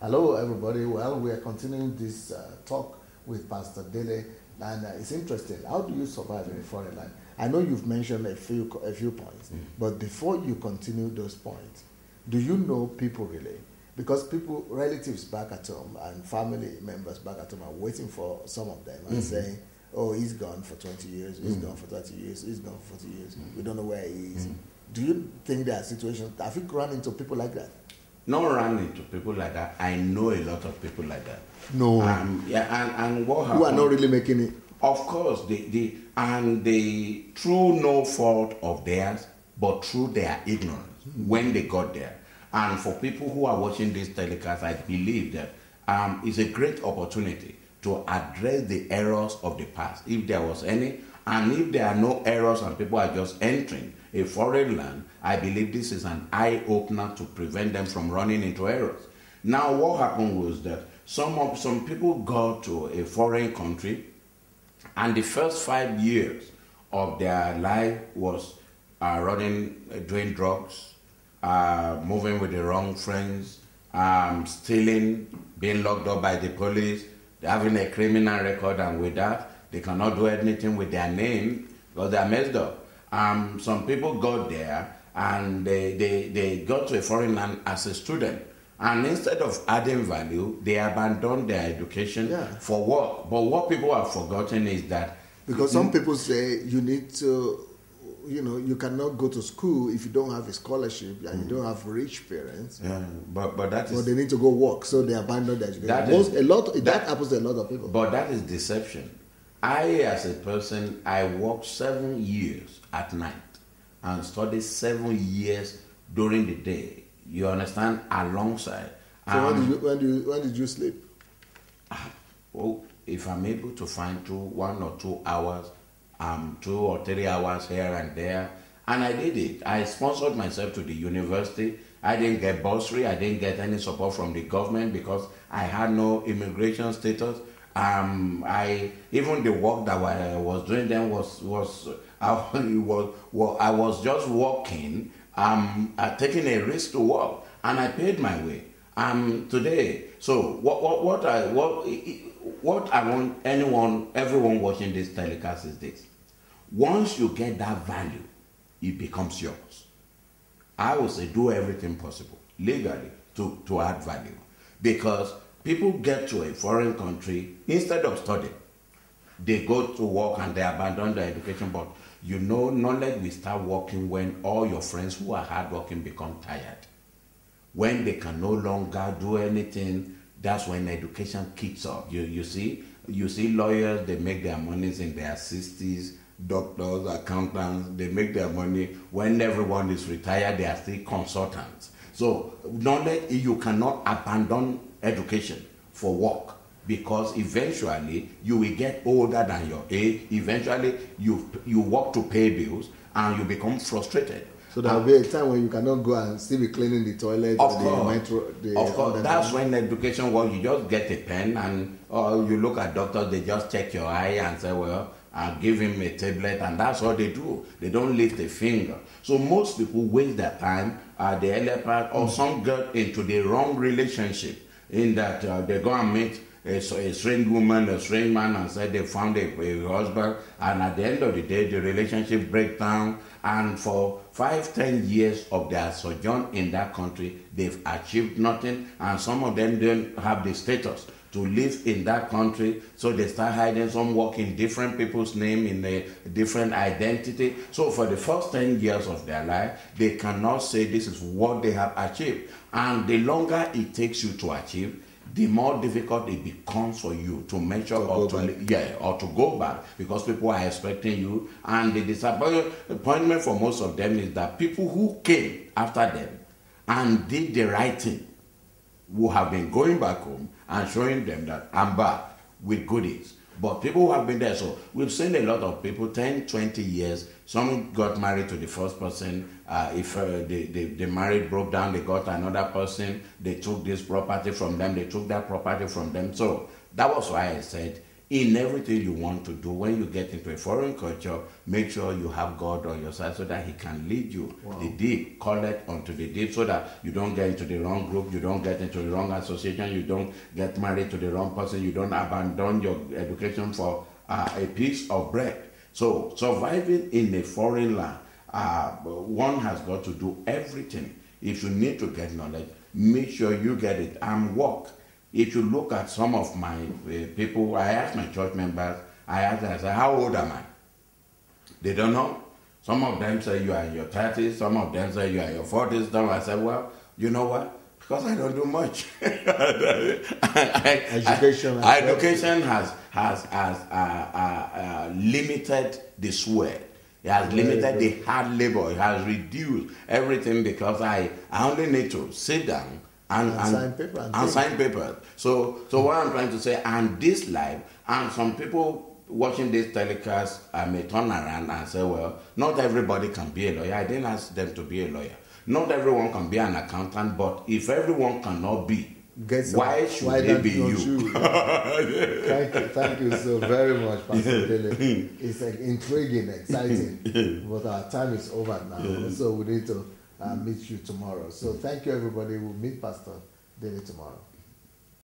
Hello, everybody. Well, we are continuing this talk with Pastor Dele, and it's interesting. How do you survive in a foreign land? I know you've mentioned a few points, but before you continue those points, do you know people really? Because people, relatives back at home and family members back at home are waiting for some of them and saying, "Oh, he's gone for 20 years. He's gone for 30 years. He's gone for 40 years. We don't know where he is." Do you think there are situations? Have you run into people like that? Not run into people like that. I know a lot of people like that. No. And what happened? Who are not really making it. Of course, they through no fault of theirs, but through their ignorance when they got there. And for people who are watching this telecast, I believe that it's a great opportunity to address the errors of the past, if there was any. And if there are no errors and people are just entering a foreign land, I believe this is an eye-opener to prevent them from running into errors. Now, what happened was that some people got to a foreign country, and the first 5 years of their life was doing drugs, moving with the wrong friends, stealing, being locked up by the police, having a criminal record, and with that, they cannot do anything with their name because they are messed up. Some people got there and they got to a foreign land as a student. And instead of adding value, they abandoned their education for work. But what people have forgotten is that... Because some people say you need to, you cannot go to school if you don't have a scholarship and you don't have rich parents. Yeah, but that is... But they need to go work, so they abandon their education. That happens to a lot of people. But that is deception. I, as a person, I worked 7 years at night and studied 7 years during the day. You understand? Alongside. So when did you sleep? Well, if I'm able to find 1 or 2 hours, 2 or 3 hours here and there, and I did it. I sponsored myself to the university. I didn't get bursary. I didn't get any support from the government because I had no immigration status. Even the work that I was doing then I was just working, taking a risk to work, and I paid my way. Today, so what I want everyone watching this telecast is this: once you get that value, it becomes yours. I will say do everything possible legally to add value, because people get to a foreign country, instead of studying, they go to work and they abandon their education. But knowledge will start working when all your friends who are hardworking become tired. When they can no longer do anything, that's when education kicks off. You see lawyers, they make their monies in their 60s, doctors, accountants, they make their money. When everyone is retired, they are still consultants. So knowledge, you cannot abandon education for work, because eventually you will get older than your age. Eventually you work to pay bills and you become frustrated. So there will be a time when you cannot go and still be cleaning the toilet or the metro. Of course, that's when education works. You just get a pen and you look at doctors, they just check your eye and say, well, I'll give him a tablet, and that's all they do. They don't lift a finger. So most people waste their time at the earlier part, or some get into the wrong relationship, in that they go and meet a strange woman, a strange man, and say they found a husband, and at the end of the day, the relationship breaks down, and for 5-10 years of their sojourn in that country, they've achieved nothing, and some of them don't have the status to live in that country, so they start hiding. Some work in different people's name, in a different identity. So for the first 10 years of their life, they cannot say this is what they have achieved. And the longer it takes you to achieve, the more difficult it becomes for you to measure or to go back, because people are expecting you. And the disappointment for most of them is that people who came after them and did the right thing, who have been going back home and showing them that I'm back with goodies. But people who have been there, so we've seen a lot of people, 10, 20 years, some got married to the first person, if the marriage broke down, they got another person, they took this property from them, they took that property from them. So that was why I said, in everything you want to do. When you get into a foreign culture, make sure you have God on your side so that He can lead you. Wow. The deep, call it onto the deep, so that you don't get into the wrong group, you don't get into the wrong association, you don't get married to the wrong person, you don't abandon your education for a piece of bread. So surviving in a foreign land, one has got to do everything. If you need to get knowledge, make sure you get it and work. If you look at some of my people, I ask my church members, I say, how old am I? They don't know. Some of them say you are in your 30s, some of them say you are in your 40s. Some I say, well, you know what? Because I don't do much. Education has limited the sweat. It has limited the hard labor. It has reduced everything because I only need to sit down and sign paper. So what I'm trying to say, and this life, and some people watching this telecast may turn around and say, well, not everybody can be a lawyer. I didn't ask them to be a lawyer. Not everyone can be an accountant, but if everyone cannot be, why should they be you? Thank you so very much, Pastor Dele. It's intriguing, exciting, but our time is over now, so we need to meet you tomorrow. So thank you, everybody. We'll meet Pastor Dele tomorrow.